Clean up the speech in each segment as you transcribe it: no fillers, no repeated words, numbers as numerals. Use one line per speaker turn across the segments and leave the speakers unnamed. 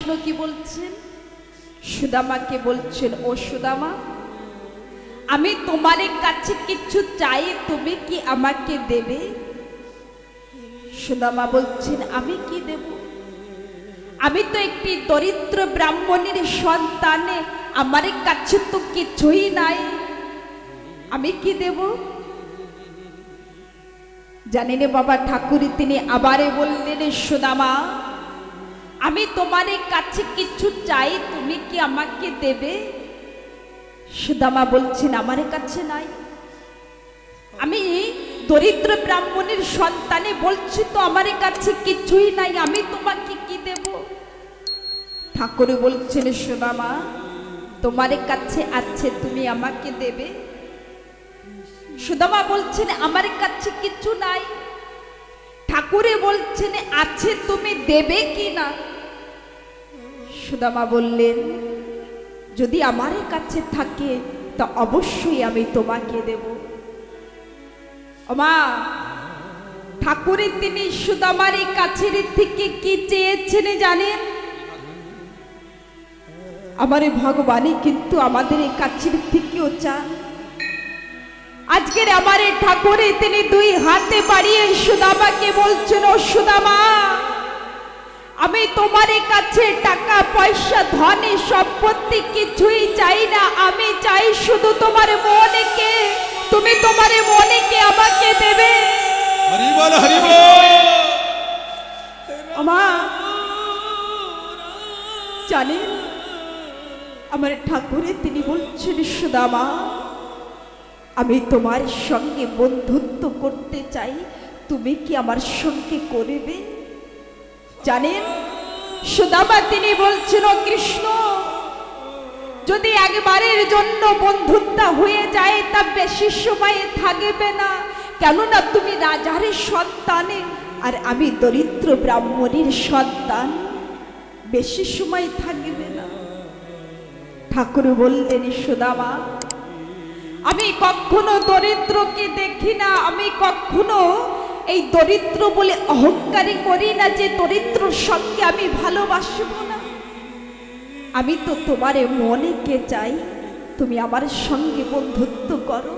কৃষ্ণ কি বলছেন? সুদামাকে বলছেন, ও সুদামা, আমি তোমার কাছে কিছু চাই, তুমি কি আমাকে দেবে? সুদামা বলছেন, আমি কি দেব? আমি তো একটি দরিদ্র ব্রাহ্মণের সন্তানে, আমার কাছে তো কিছুই নাই, আমি কি দেব? জানেন বাবা ঠাকুর তিনি আবারে বললেন, সুদামা, আমি তোমার কাছে কিছু চাই, তুমি কি আমাকে দেবে? সুদামা বলছেন, আমার কাছে নাই, আমি দরিদ্র ব্রাহ্মণের সন্তানে, বলছি তো আমার কাছে কিছুই নাই, আমি তোমাকে কি দেব? ঠাকুর বলছেন, সুদামা, তোমার কাছে আছে, তুমি আমাকে দেবে? সুদামা বলছেন, আমার কাছে কিছু নাই। ঠাকুরে বলছেন, আছে, তুমি দেবে কি না? সুদামা বললেন, যদি আমার কাছে থাকে তা অবশ্যই আমি তোমাকে দেব। মা, ঠাকুরে তিনি সুদামার কাছের থেকে কি চেয়েছেন জানেন? আমার ভগবানই কিন্তু আমাদের কাছের থেকেও চান। আজকের আমার ঠাকুরে তিনি দুই হাতে বাড়িয়ে সুদামাকে বলছেন, ও সুদামা, আমি তোমার কাছে টাকা পয়সা ধন সম্পত্তি কিছুই চাই না, আমি চাই শুধু তোমার মনকে, তুমি তোমার মনকে আমাকে দেবে।
হরি বল, হরি বল।
মা জানেন, আমার ঠাকুরে তিনি বলছেন, সুদামা, আমি তোমার সঙ্গে বন্ধুত্ব করতে চাই, তুমি কি আমার সঙ্গে করবে? জানেন সুদামা তিনি বলছেন, ও কৃষ্ণ, যদি একবারের জন্য বন্ধুত্ব হয়ে যায় তা বেশি সময় থাকবে না, কেননা তুমি রাজার সন্তানে আর আমি দরিদ্র ব্রাহ্মণের সন্তান, বেশি সময় থাকবে না। ঠাকুর বললেন, সুদামা, আমি কখনো দরিদ্রকে দেখি না, আমি কখনো এই দরিদ্র বলে অহংকারী করি না যে দরিদ্রর সঙ্গে আমি ভালোবাসব না। আমি তো তোমার মনেকে চাই, তুমি আমার সঙ্গে বন্ধুত্ব করো।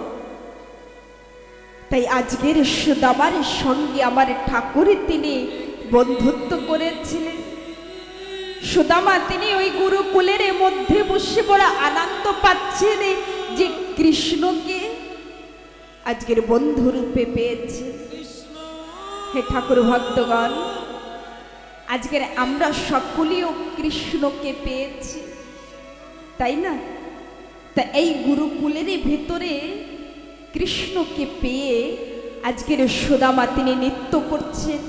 তাই আজকের সুদামার সঙ্গে আমার ঠাকুরে তিনি বন্ধুত্ব করেছিলেন। সুদামা তিনি ওই গুরুকুলের মধ্যে বসে বড় আনন্দ পাচ্ছেন যে কৃষ্ণকে আজকের বন্ধু রূপে পেয়েছে। হে ঠাকুর ভক্তগণ, আজকের আমরা সকলেও কৃষ্ণকে পেয়েছি, তাই না? তা এই গুরুকুলের ভিতরে কৃষ্ণকে পেয়ে আজকের সুদামা তিনি নৃত্য করছেন।